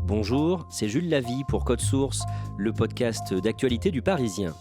Bonjour, c'est Jules Lavie pour Code Source, le podcast d'actualité du Parisien.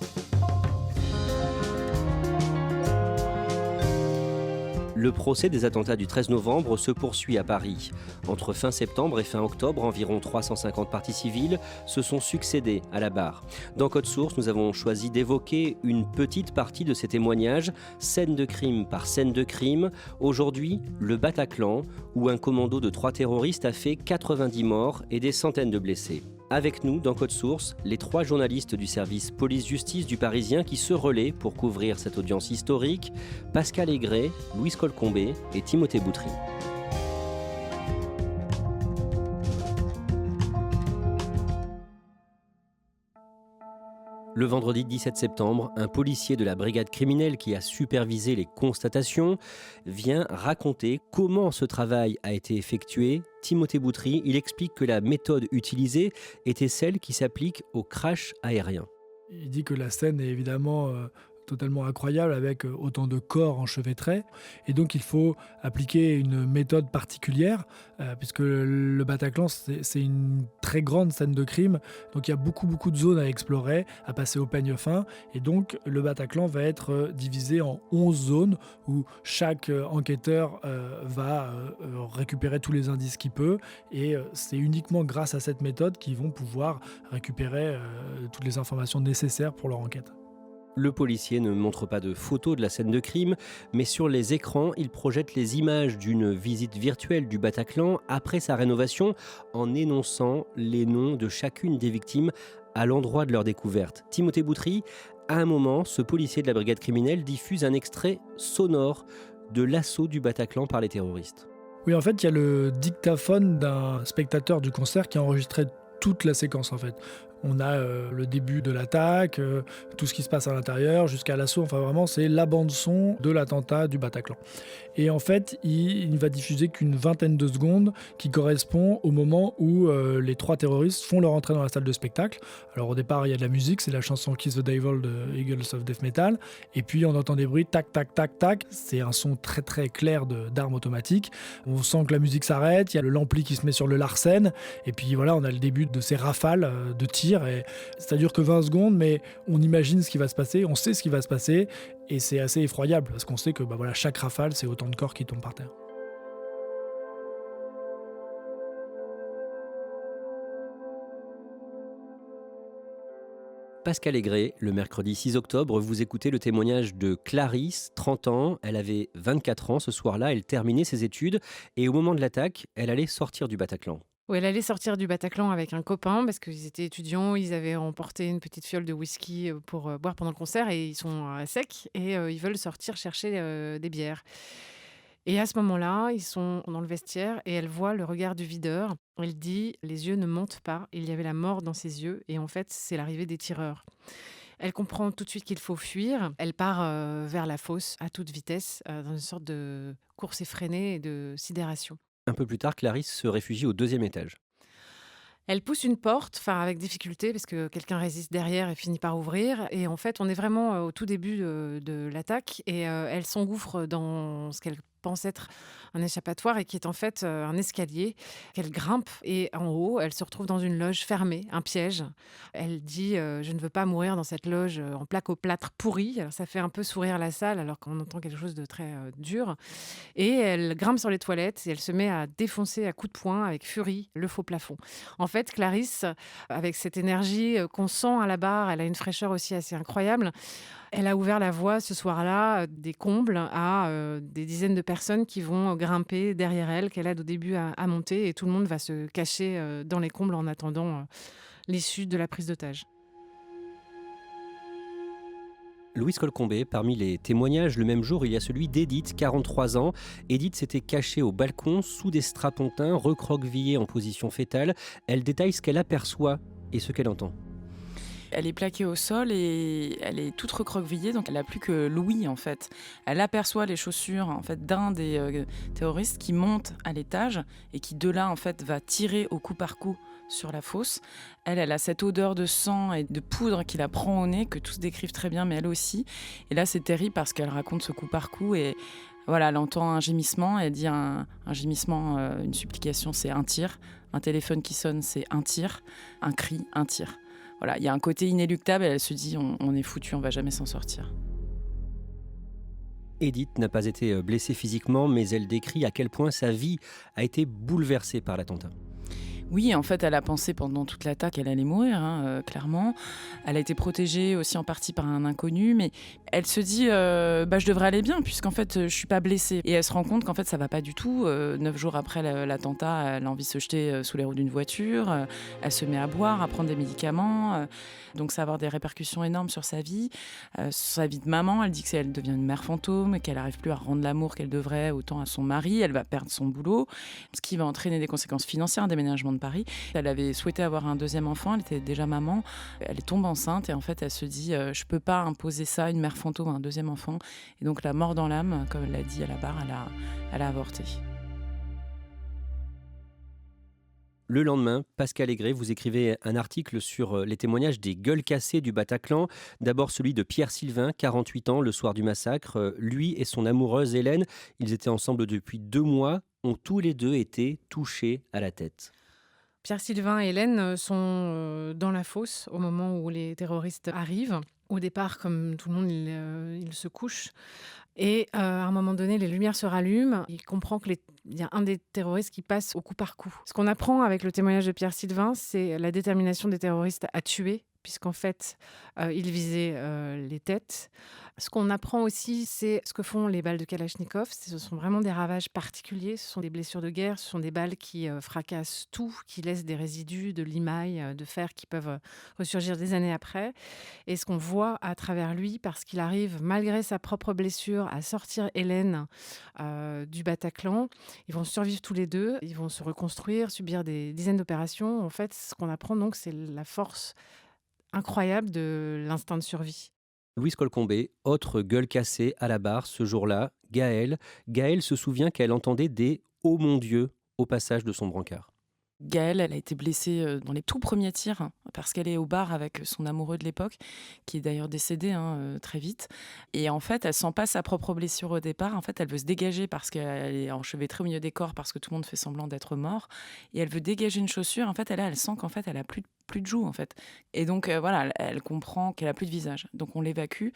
Le procès des attentats du 13 novembre se poursuit à Paris. Entre fin septembre et fin octobre, environ 350 parties civiles se sont succédées à la barre. Dans Code Source, nous avons choisi d'évoquer une petite partie de ces témoignages, scène de crime par scène de crime. Aujourd'hui, le Bataclan, où un commando de 3 terroristes a fait 90 morts et des centaines de blessés. Avec nous, dans Code Source, les 3 journalistes du service police-justice du Parisien qui se relaient pour couvrir cette audience historique, Pascal Aigret, Louise Colcombé et Timothée Boutry. Le vendredi 17 septembre, un policier de la brigade criminelle qui a supervisé les constatations vient raconter comment ce travail a été effectué. Timothée Boutry, il explique que la méthode utilisée était celle qui s'applique au crash aérien. Il dit que la scène est évidemment totalement incroyable avec autant de corps enchevêtrés. Et donc il faut appliquer une méthode particulière puisque le Bataclan, c'est une très grande scène de crime. Donc il y a beaucoup de zones à explorer, à passer au peigne fin. Et donc le Bataclan va être divisé en 11 zones où chaque enquêteur va récupérer tous les indices qu'il peut. Et c'est uniquement grâce à cette méthode qu'ils vont pouvoir récupérer toutes les informations nécessaires pour leur enquête. Le policier ne montre pas de photos de la scène de crime, mais sur les écrans, il projette les images d'une visite virtuelle du Bataclan après sa rénovation en énonçant les noms de chacune des victimes à l'endroit de leur découverte. Timothée Boutry, à un moment, ce policier de la brigade criminelle diffuse un extrait sonore de l'assaut du Bataclan par les terroristes. Oui, en fait, il y a le dictaphone d'un spectateur du concert qui a enregistré toute la séquence en fait. On a le début de l'attaque, tout ce qui se passe à l'intérieur, jusqu'à l'assaut. Enfin vraiment, c'est la bande-son de l'attentat du Bataclan. Et en fait, il ne va diffuser qu'une vingtaine de secondes qui correspond au moment où les 3 terroristes font leur entrée dans la salle de spectacle. Alors au départ, il y a de la musique, c'est la chanson Kiss the Devil de Eagles of Death Metal. Et puis on entend des bruits, tac, tac, tac, tac. C'est un son très très clair d'armes automatiques. On sent que la musique s'arrête, il y a l'ampli qui se met sur le Larsen. Et puis voilà, on a le début de ces rafales de tir. Et ça dure que 20 secondes, mais on imagine ce qui va se passer, on sait ce qui va se passer, et c'est assez effroyable, parce qu'on sait que chaque rafale, c'est autant de corps qui tombent par terre. Pascal Aigret, le mercredi 6 octobre, vous écoutez le témoignage de Clarisse, 30 ans. Elle avait 24 ans ce soir-là, elle terminait ses études, et au moment de l'attaque, elle allait sortir du Bataclan. Oui, elle allait sortir du Bataclan avec un copain parce qu'ils étaient étudiants, ils avaient emporté une petite fiole de whisky pour boire pendant le concert et ils sont à sec et ils veulent sortir chercher des bières. Et à ce moment-là, ils sont dans le vestiaire et elle voit le regard du videur. Elle dit « les yeux ne mentent pas », il y avait la mort dans ses yeux et en fait, c'est l'arrivée des tireurs. Elle comprend tout de suite qu'il faut fuir. Elle part vers la fosse à toute vitesse dans une sorte de course effrénée et de sidération. Un peu plus tard, Clarisse se réfugie au 2e étage. Elle pousse une porte, avec difficulté, parce que quelqu'un résiste derrière et finit par ouvrir. Et en fait, on est vraiment au tout début de l'attaque. Et elle s'engouffre dans ce qu'elle pense être un échappatoire et qui est en fait un escalier qu'elle grimpe. Et en haut, elle se retrouve dans une loge fermée, un piège. Elle dit « je ne veux pas mourir dans cette loge en plaque au plâtre pourri ». Alors ça fait un peu sourire la salle alors qu'on entend quelque chose de très dur. Et elle grimpe sur les toilettes et elle se met à défoncer à coups de poing avec furie le faux plafond. En fait, Clarisse, avec cette énergie qu'on sent à la barre, elle a une fraîcheur aussi assez incroyable. Elle a ouvert la voie ce soir-là des combles à des dizaines de personnes qui vont grimper derrière elle, qu'elle aide au début à monter et tout le monde va se cacher dans les combles en attendant l'issue de la prise d'otage. Louise Colcombé, parmi les témoignages, le même jour, il y a celui d'Edith, 43 ans. Edith s'était cachée au balcon sous des strapontins, recroquevillée en position fétale. Elle détaille ce qu'elle aperçoit et ce qu'elle entend. Elle est plaquée au sol et elle est toute recroquevillée, donc elle n'a plus que l'ouïe en fait. Elle aperçoit les chaussures en fait d'un des terroristes qui monte à l'étage et qui de là en fait va tirer au coup par coup sur la fosse. Elle a cette odeur de sang et de poudre qui la prend au nez, que tous décrivent très bien, mais elle aussi. Et là, c'est terrible parce qu'elle raconte ce coup par coup et Voilà, elle entend un gémissement, elle dit un gémissement, une supplication, c'est un tir. Un téléphone qui sonne, c'est un tir. Un cri, un tir. Voilà, il y a un côté inéluctable et elle se dit on est foutu, on va jamais s'en sortir. Edith n'a pas été blessée physiquement, mais elle décrit à quel point sa vie a été bouleversée par l'attentat. Oui, en fait, elle a pensé pendant toute l'attaque qu'elle allait mourir, clairement. Elle a été protégée aussi en partie par un inconnu, mais elle se dit je devrais aller bien puisqu'en fait je suis pas blessée. Et elle se rend compte qu'en fait ça va pas du tout. 9 jours après l'attentat, elle a envie de se jeter sous les roues d'une voiture. Elle se met à boire, à prendre des médicaments. Donc ça va avoir des répercussions énormes sur sa vie. Sur sa vie de maman, elle dit qu'elle devient une mère fantôme, qu'elle n'arrive plus à rendre l'amour qu'elle devrait autant à son mari. Elle va perdre son boulot, ce qui va entraîner des conséquences financières, un déménagement de Paris. Elle avait souhaité avoir un deuxième enfant, elle était déjà maman. Elle tombe enceinte et en fait elle se dit je peux pas imposer ça à une mère fantôme, un deuxième enfant. Et donc la mort dans l'âme, comme elle l'a dit à la barre, elle a avorté. Le lendemain, Pascal Aigret, vous écrivez un article sur les témoignages des gueules cassées du Bataclan. D'abord celui de Pierre Sylvain, 48 ans, le soir du massacre. Lui et son amoureuse Hélène, ils étaient ensemble depuis 2 mois, ont tous les deux été touchés à la tête. Pierre Sylvain et Hélène sont dans la fosse au moment où les terroristes arrivent. Au départ, comme tout le monde, ils se couchent. Et à un moment donné, les lumières se rallument. Il comprend qu'il y a un des terroristes qui passe au coup par coup. Ce qu'on apprend avec le témoignage de Pierre Sylvain, c'est la détermination des terroristes à tuer, puisqu'en fait, ils visaient les têtes. Ce qu'on apprend aussi, c'est ce que font les balles de Kalachnikov. Ce sont vraiment des ravages particuliers. Ce sont des blessures de guerre. Ce sont des balles qui fracassent tout, qui laissent des résidus de limaille, de fer qui peuvent ressurgir des années après. Et ce qu'on voit à travers lui, parce qu'il arrive, malgré sa propre blessure, à sortir Hélène du Bataclan, ils vont survivre tous les deux. Ils vont se reconstruire, subir des dizaines d'opérations. En fait, ce qu'on apprend donc, c'est la force incroyable de l'instinct de survie. Louise Colcombé, autre gueule cassée à la barre ce jour-là, Gaëlle. Gaëlle se souvient qu'elle entendait des « Oh mon Dieu » au passage de son brancard. Gaëlle, elle a été blessée dans les tout premiers tirs parce qu'elle est au bar avec son amoureux de l'époque, qui est d'ailleurs décédé très vite. Et en fait, elle sent pas sa propre blessure au départ. En fait, elle veut se dégager parce qu'elle est enchevêtrée au milieu des corps parce que tout le monde fait semblant d'être mort. Et elle veut dégager une chaussure. En fait, elle sent qu'en fait, elle a plus de joues en fait. Et donc voilà, elle comprend qu'elle a plus de visage. Donc on l'évacue.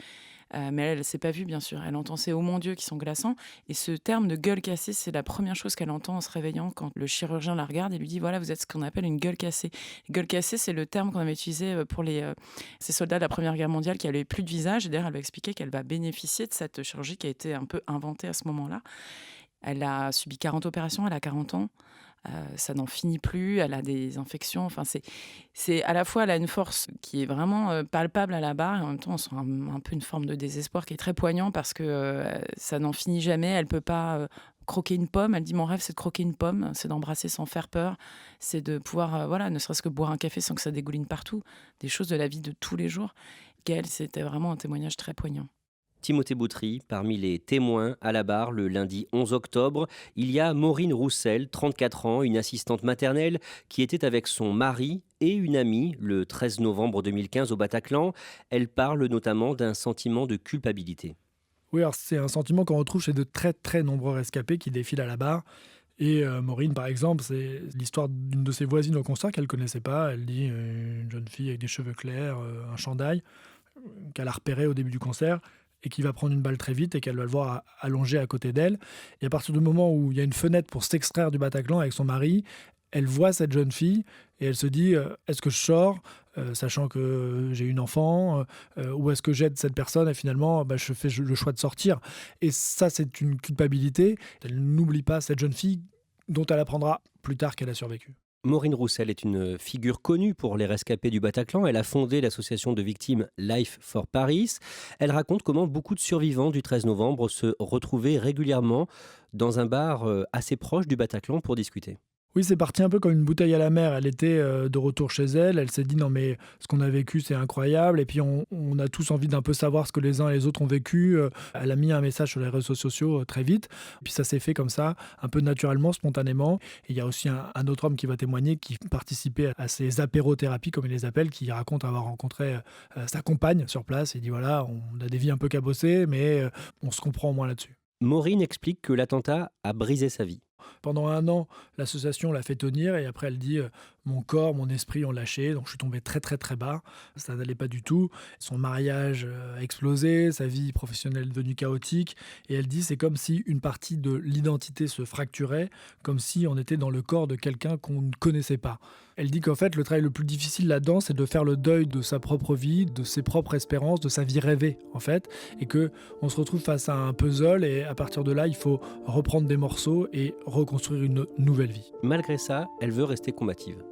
Mais elle s'est pas vue, bien sûr. Elle entend ces « oh mon Dieu » qui sont glaçants. Et ce terme de gueule cassée, c'est la première chose qu'elle entend en se réveillant quand le chirurgien la regarde et lui dit « voilà, vous êtes ce qu'on appelle une gueule cassée ». Gueule cassée, c'est le terme qu'on avait utilisé pour ces soldats de la Première Guerre mondiale qui n'avaient plus de visage. Et d'ailleurs, elle va expliquer qu'elle va bénéficier de cette chirurgie qui a été un peu inventée à ce moment-là. Elle a subi 40 opérations, elle a 40 ans. Ça n'en finit plus, elle a des infections. Enfin, c'est à la fois, elle a une force qui est vraiment palpable à la barre et en même temps, on sent un peu une forme de désespoir qui est très poignant parce que ça n'en finit jamais. Elle peut pas croquer une pomme. Elle dit mon rêve, c'est de croquer une pomme, c'est d'embrasser sans faire peur, c'est de pouvoir, ne serait-ce que boire un café sans que ça dégouline partout. Des choses de la vie de tous les jours. Qu'elle, c'était vraiment un témoignage très poignant. Timothée Boutry, parmi les témoins à la barre le lundi 11 octobre, il y a Maureen Roussel, 34 ans, une assistante maternelle qui était avec son mari et une amie le 13 novembre 2015 au Bataclan. Elle parle notamment d'un sentiment de culpabilité. Oui, alors c'est un sentiment qu'on retrouve chez de très très nombreux rescapés qui défilent à la barre. Et Maureen, par exemple, c'est l'histoire d'une de ses voisines au concert qu'elle ne connaissait pas. Elle dit une jeune fille avec des cheveux clairs, un chandail, qu'elle a repéré au début du concert et qui va prendre une balle très vite et qu'elle va le voir allongé à côté d'elle. Et à partir du moment où il y a une fenêtre pour s'extraire du Bataclan avec son mari, elle voit cette jeune fille et elle se dit est-ce que je sors sachant que j'ai une enfant ou est-ce que j'aide cette personne et finalement je fais le choix de sortir. Et ça, c'est une culpabilité. Elle n'oublie pas cette jeune fille dont elle apprendra plus tard qu'elle a survécu. Maureen Roussel est une figure connue pour les rescapés du Bataclan. Elle a fondé l'association de victimes Life for Paris. Elle raconte comment beaucoup de survivants du 13 novembre se retrouvaient régulièrement dans un bar assez proche du Bataclan pour discuter. Oui, c'est parti un peu comme une bouteille à la mer. Elle était de retour chez elle. Elle s'est dit non mais ce qu'on a vécu c'est incroyable. Et puis on a tous envie d'un peu savoir ce que les uns et les autres ont vécu. Elle a mis un message sur les réseaux sociaux très vite. Puis ça s'est fait comme ça, un peu naturellement, spontanément. Et il y a aussi un autre homme qui va témoigner, qui participait à ces apérothérapies comme il les appelle, qui raconte avoir rencontré sa compagne sur place. Il dit voilà, on a des vies un peu cabossées, mais on se comprend au moins là-dessus. Maureen explique que l'attentat a brisé sa vie. Pendant 1 an, l'association l'a fait tenir et après elle dit mon corps, mon esprit ont lâché, donc je suis tombé très très très bas, ça n'allait pas du tout. Son mariage a explosé, sa vie professionnelle est devenue chaotique et elle dit c'est comme si une partie de l'identité se fracturait, comme si on était dans le corps de quelqu'un qu'on ne connaissait pas. Elle dit qu'en fait le travail le plus difficile là-dedans c'est de faire le deuil de sa propre vie, de ses propres espérances, de sa vie rêvée en fait, et que on se retrouve face à un puzzle et à partir de là il faut reprendre des morceaux et reconstruire une nouvelle vie. Malgré ça, elle veut rester combative.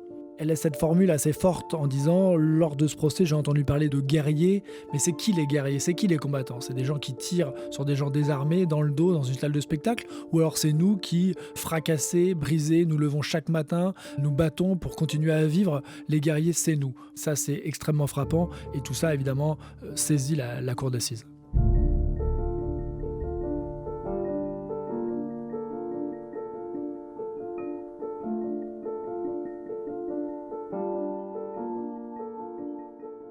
Elle a cette formule assez forte en disant lors de ce procès j'ai entendu parler de guerriers, mais c'est qui les guerriers, c'est qui les combattants? C'est des gens qui tirent sur des gens désarmés dans le dos dans une salle de spectacle, ou alors c'est nous qui, fracassés, brisés, nous levons chaque matin, nous battons pour continuer à vivre, les guerriers c'est nous. Ça c'est extrêmement frappant et tout ça évidemment saisit la cour d'assises.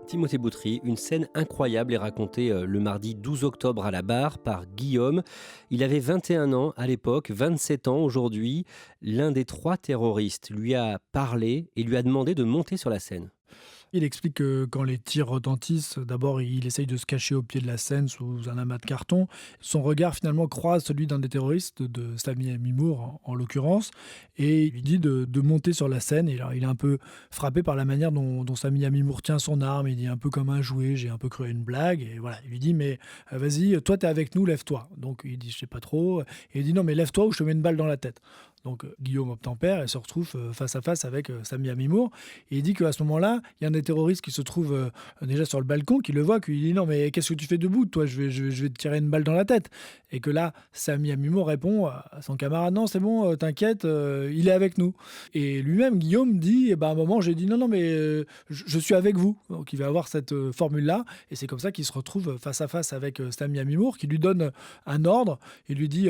Timothée Boutry, une scène incroyable est racontée le mardi 12 octobre à la barre par Guillaume. Il avait 21 ans à l'époque, 27 ans aujourd'hui. L'un des 3 terroristes lui a parlé et lui a demandé de monter sur la scène. Il explique que quand les tirs retentissent, d'abord il essaye de se cacher au pied de la scène sous un amas de carton. Son regard finalement croise celui d'un des terroristes, de Sami Amimour en l'occurrence, et il lui dit de monter sur la scène. Et alors, il est un peu frappé par la manière dont Sami Amimour tient son arme. Il dit un peu comme un jouet, j'ai un peu cru à une blague. Et voilà, il lui dit mais vas-y, toi t'es avec nous, lève-toi. Donc il dit je sais pas trop. Et il dit non mais lève-toi ou je te mets une balle dans la tête. Donc Guillaume obtempère et se retrouve face à face avec Sami Amimour. Et il dit qu'à ce moment-là, il y a un des terroristes qui se trouve déjà sur le balcon, qui le voit, qui lui dit « Non, mais qu'est-ce que tu fais debout? Toi, je vais te tirer une balle dans la tête. » Et que là, Sami Amimour répond à son camarade « Non, c'est bon, t'inquiète, il est avec nous. » Et lui-même, Guillaume, dit à un moment, j'ai dit « Non, mais je suis avec vous. » Donc il va avoir cette formule-là. Et c'est comme ça qu'il se retrouve face à face avec Sami Amimour, qui lui donne un ordre. Il lui dit,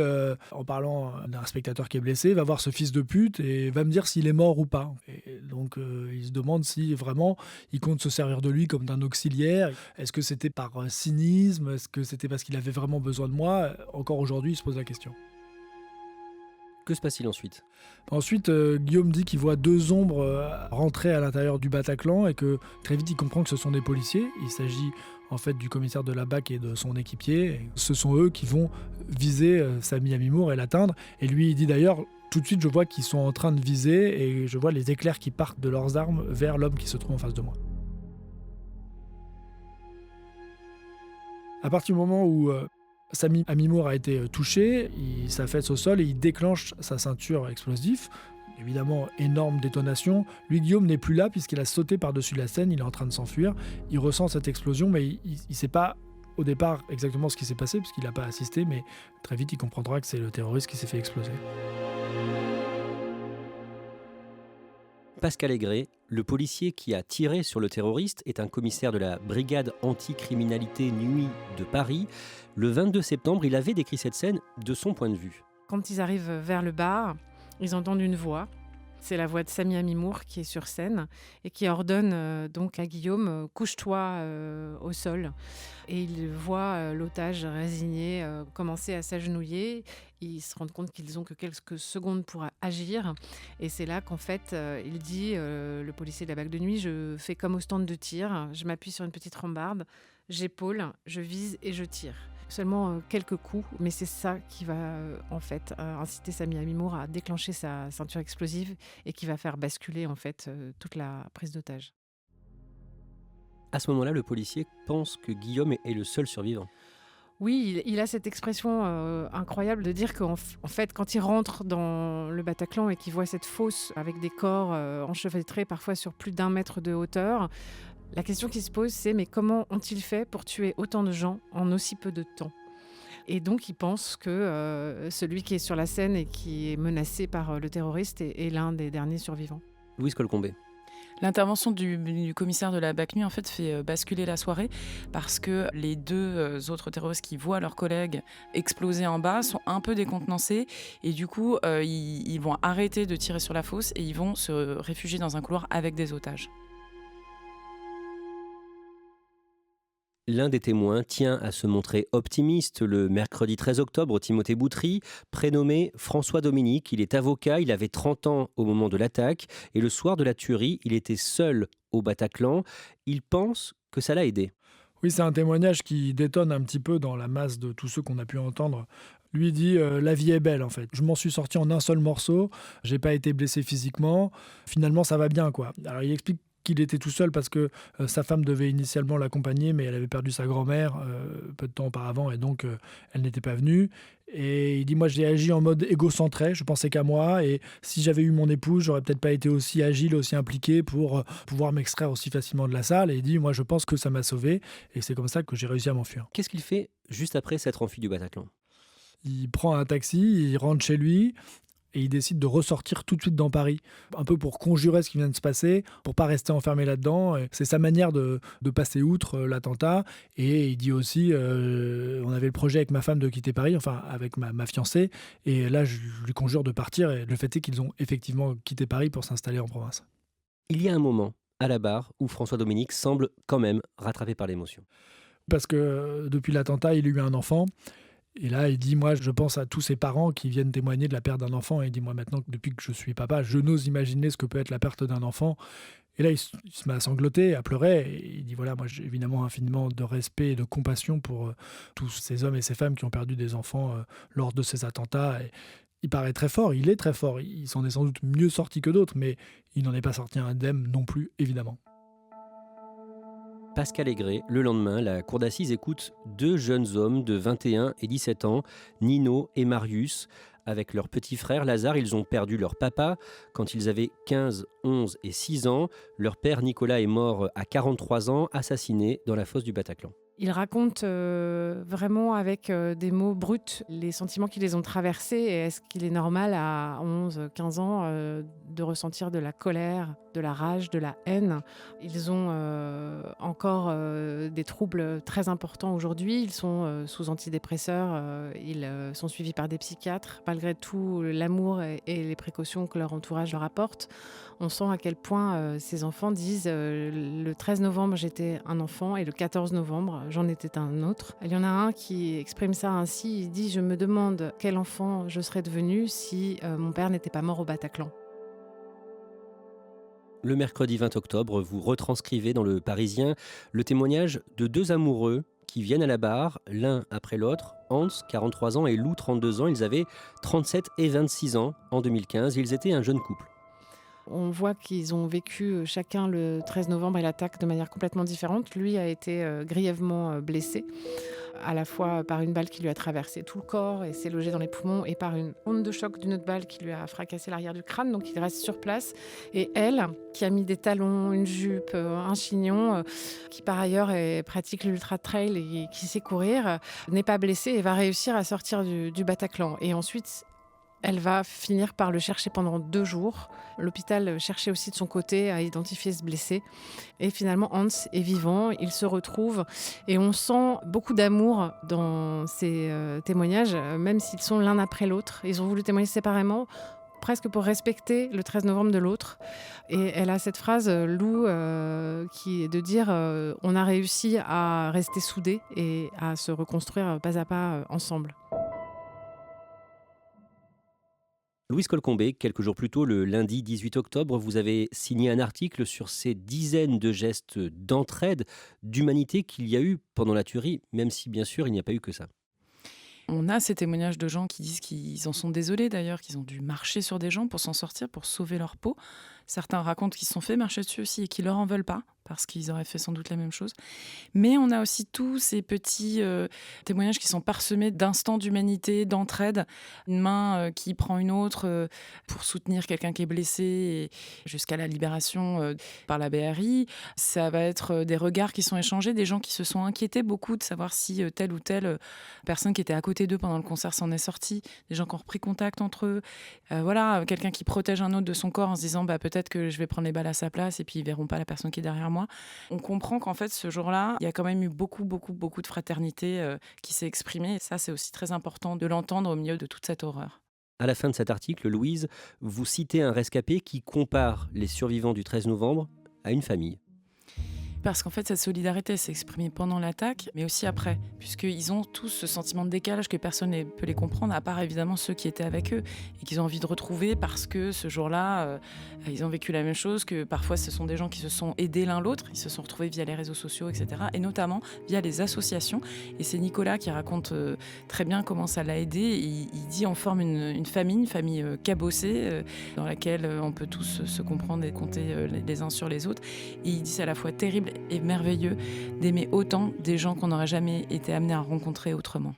en parlant d'un spectateur qui est blessé, va voir ce fils de pute et va me dire s'il est mort ou pas. Et donc il se demande si vraiment il compte se servir de lui comme d'un auxiliaire. Est-ce que c'était par cynisme? Est-ce que c'était parce qu'il avait vraiment besoin de moi? Encore aujourd'hui, il se pose la question. Que se passe-t-il ensuite? Ensuite, Guillaume dit qu'il voit 2 ombres rentrer à l'intérieur du Bataclan et que très vite il comprend que ce sont des policiers. Il s'agit en fait du commissaire de la BAC et de son équipier. Et ce sont eux qui vont viser Sami Amimour et l'atteindre. Et lui, il dit d'ailleurs, tout de suite, je vois qu'ils sont en train de viser et je vois les éclairs qui partent de leurs armes vers l'homme qui se trouve en face de moi. À partir du moment où Sami Amimour a été touché, il s'affaisse au sol et il déclenche sa ceinture explosive. Évidemment, énorme détonation. Lui, Guillaume, n'est plus là puisqu'il a sauté par-dessus la scène, il est en train de s'enfuir. Il ressent cette explosion, mais il ne sait pas au départ exactement ce qui s'est passé puisqu'il n'a pas assisté, mais très vite, il comprendra que c'est le terroriste qui s'est fait exploser. Pascal Aigret, le policier qui a tiré sur le terroriste, est un commissaire de la brigade anticriminalité nuit de Paris. Le 22 septembre, il avait décrit cette scène de son point de vue. Quand ils arrivent vers le bar, ils entendent une voix. C'est la voix de Sami Amimour qui est sur scène et qui ordonne donc à Guillaume « couche-toi au sol ». Et il voit l'otage résigné commencer à s'agenouiller. Ils se rendent compte qu'ils n'ont que quelques secondes pour agir. Et c'est là qu'en fait, il dit, le policier de la BAC de nuit, je fais comme au stand de tir, je m'appuie sur une petite rambarde, j'épaule, je vise et je tire. Seulement quelques coups, mais c'est ça qui va en fait inciter Sami Amimour à déclencher sa ceinture explosive et qui va faire basculer en fait toute la prise d'otage. À ce moment-là, le policier pense que Guillaume est le seul survivant. Oui, il a cette expression incroyable de dire qu'en fait, quand il rentre dans le Bataclan et qu'il voit cette fosse avec des corps enchevêtrés parfois sur plus d'1 mètre de hauteur, la question qui se pose, c'est mais comment ont-ils fait pour tuer autant de gens en aussi peu de temps ? Et donc, il pense que celui qui est sur la scène et qui est menacé par le terroriste est l'un des derniers survivants. Louise Colcombé. L'intervention du commissaire de la BAC nuit en fait fait basculer la soirée parce que les 2 autres terroristes qui voient leurs collègues exploser en bas sont un peu décontenancés et du coup ils vont arrêter de tirer sur la fosse et ils vont se réfugier dans un couloir avec des otages. L'un des témoins tient à se montrer optimiste. Le mercredi 13 octobre, Timothée Boutry, prénommé François Dominique, il est avocat, il avait 30 ans au moment de l'attaque et le soir de la tuerie, il était seul au Bataclan. Il pense que ça l'a aidé. Oui, c'est un témoignage qui détonne un petit peu dans la masse de tous ceux qu'on a pu entendre. Lui dit la vie est belle en fait. Je m'en suis sorti en un seul morceau. J'ai pas été blessé physiquement. Finalement, ça va bien quoi. Alors il explique qu'il était tout seul parce que sa femme devait initialement l'accompagner, mais elle avait perdu sa grand-mère peu de temps auparavant et donc elle n'était pas venue. Et il dit moi j'ai agi en mode égocentré. Je pensais qu'à moi et si j'avais eu mon épouse, j'aurais peut-être pas été aussi agile, aussi impliqué pour pouvoir m'extraire aussi facilement de la salle. Et il dit moi je pense que ça m'a sauvé et c'est comme ça que j'ai réussi à m'enfuir. Qu'est-ce qu'il fait juste après s'être enfui du Bataclan? Il prend un taxi, il rentre chez lui et il décide de ressortir tout de suite dans Paris, un peu pour conjurer ce qui vient de se passer, pour pas rester enfermé là-dedans. Et c'est sa manière de passer outre l'attentat. Et il dit aussi, on avait le projet avec ma femme de quitter Paris, enfin avec ma fiancée, et là je lui conjure de partir. Et le fait est qu'ils ont effectivement quitté Paris pour s'installer en province. Il y a un moment à la barre où François Dominique semble quand même rattrapé par l'émotion. Parce que depuis l'attentat, il a eu un enfant. Et là, il dit, moi, je pense à tous ces parents qui viennent témoigner de la perte d'un enfant. Et il dit, moi, maintenant, depuis que je suis papa, je n'ose imaginer ce que peut être la perte d'un enfant. Et là, il se met à sangloter, à pleurer. Et il dit, voilà, moi, j'ai évidemment infiniment de respect et de compassion pour tous ces hommes et ces femmes qui ont perdu des enfants lors de ces attentats. Et il paraît très fort, il est très fort. Il s'en est sans doute mieux sorti que d'autres, mais il n'en est pas sorti indemne non plus, évidemment. Pascal Aigret, le lendemain, la cour d'assises écoute deux jeunes hommes de 21 et 17 ans, Nino et Marius. Avec leur petit frère Lazare, ils ont perdu leur papa quand ils avaient 15, 11 et 6 ans. Leur père Nicolas est mort à 43 ans, assassiné dans la fosse du Bataclan. Il raconte vraiment avec des mots bruts les sentiments qui les ont traversés. Et est-ce qu'il est normal à 11, 15 ans de ressentir de la colère, de la rage, de la haine? Ils ont encore des troubles très importants aujourd'hui. Ils sont sous antidépresseurs. Ils sont suivis par des psychiatres. Malgré tout l'amour et les précautions que leur entourage leur apporte, on sent à quel point ces enfants disent le 13 novembre, j'étais un enfant et le 14 novembre, j'en étais un autre. Il y en a un qui exprime ça ainsi, il dit « Je me demande quel enfant je serais devenu si mon père n'était pas mort au Bataclan ». Le mercredi 20 octobre, vous retranscrivez dans Le Parisien le témoignage de deux amoureux qui viennent à la barre, l'un après l'autre. Hans, 43 ans, et Lou, 32 ans. Ils avaient 37 et 26 ans en 2015. Ils étaient un jeune couple. On voit qu'ils ont vécu chacun le 13 novembre et l'attaque de manière complètement différente. Lui a été grièvement blessé, à la fois par une balle qui lui a traversé tout le corps et s'est logée dans les poumons, et par une onde de choc d'une autre balle qui lui a fracassé l'arrière du crâne. Donc il reste sur place. Et elle, qui a mis des talons, une jupe, un chignon, qui par ailleurs pratique l'ultra-trail et qui sait courir, n'est pas blessée et va réussir à sortir du Bataclan. Et ensuite, elle va finir par le chercher pendant 2 jours. L'hôpital cherchait aussi de son côté à identifier ce blessé. Et finalement, Hans est vivant, il se retrouve. Et on sent beaucoup d'amour dans ces témoignages, même s'ils sont l'un après l'autre. Ils ont voulu témoigner séparément, presque pour respecter le 13 novembre de l'autre. Et elle a cette phrase, Lou, qui est de dire on a réussi à rester soudés et à se reconstruire pas à pas ensemble. Louise Colcombé, quelques jours plus tôt, le lundi 18 octobre, vous avez signé un article sur ces dizaines de gestes d'entraide, d'humanité qu'il y a eu pendant la tuerie, même si bien sûr il n'y a pas eu que ça. On a ces témoignages de gens qui disent qu'ils en sont désolés d'ailleurs, qu'ils ont dû marcher sur des gens pour s'en sortir, pour sauver leur peau. Certains racontent qu'ils se sont fait marcher dessus aussi et qu'ils leur en veulent pas, parce qu'ils auraient fait sans doute la même chose. Mais on a aussi tous ces petits témoignages qui sont parsemés d'instants d'humanité, d'entraide. Une main qui prend une autre pour soutenir quelqu'un qui est blessé, et jusqu'à la libération par la BRI. Ça va être des regards qui sont échangés, des gens qui se sont inquiétés beaucoup de savoir si telle ou telle personne qui était à côté d'eux pendant le concert s'en est sortie, des gens qui ont repris contact entre eux. Voilà, quelqu'un qui protège un autre de son corps en se disant peut-être que je vais prendre les balles à sa place et puis ils verront pas la personne qui est derrière moi. On comprend qu'en fait ce jour-là, il y a quand même eu beaucoup de fraternité qui s'est exprimée, et ça c'est aussi très important de l'entendre au milieu de toute cette horreur. À la fin de cet article, Louise, vous citez un rescapé qui compare les survivants du 13 novembre à une famille. Parce qu'en fait, cette solidarité s'est exprimée pendant l'attaque, mais aussi après, puisqu'ils ont tous ce sentiment de décalage que personne ne peut les comprendre, à part évidemment ceux qui étaient avec eux, et qu'ils ont envie de retrouver parce que ce jour-là, ils ont vécu la même chose, que parfois ce sont des gens qui se sont aidés l'un l'autre, ils se sont retrouvés via les réseaux sociaux, etc., et notamment via les associations. Et c'est Nicolas qui raconte très bien comment ça l'a aidé. Il dit on forme une famille cabossée, dans laquelle on peut tous se comprendre et compter les uns sur les autres. Et il dit c'est à la fois terrible et merveilleux d'aimer autant des gens qu'on n'aurait jamais été amené à rencontrer autrement.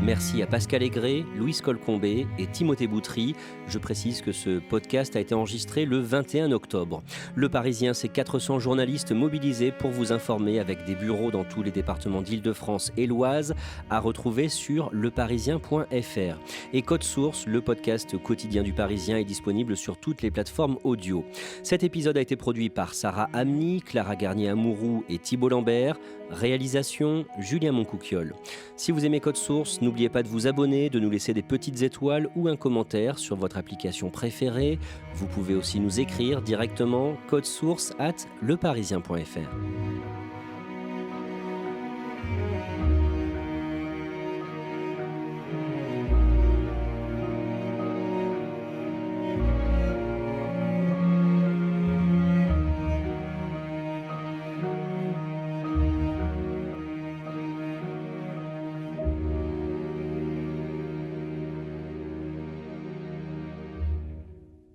Merci à Pascal Aigret, Louise Colcombé et Timothée Boutry. Je précise que ce podcast a été enregistré le 21 octobre. Le Parisien, c'est 400 journalistes mobilisés pour vous informer avec des bureaux dans tous les départements d'Île-de-France et l'Oise, à retrouver sur leparisien.fr. Et Code Source, le podcast quotidien du Parisien, est disponible sur toutes les plateformes audio. Cet épisode a été produit par Sarah Amni, Clara Garnier-Amouroux et Thibault Lambert. Réalisation, Julien Moncouquiol. Si vous aimez Code Source, n'oubliez pas de vous abonner, de nous laisser des petites étoiles ou un commentaire sur votre application préférée. Vous pouvez aussi nous écrire directement codesource@leparisien.fr.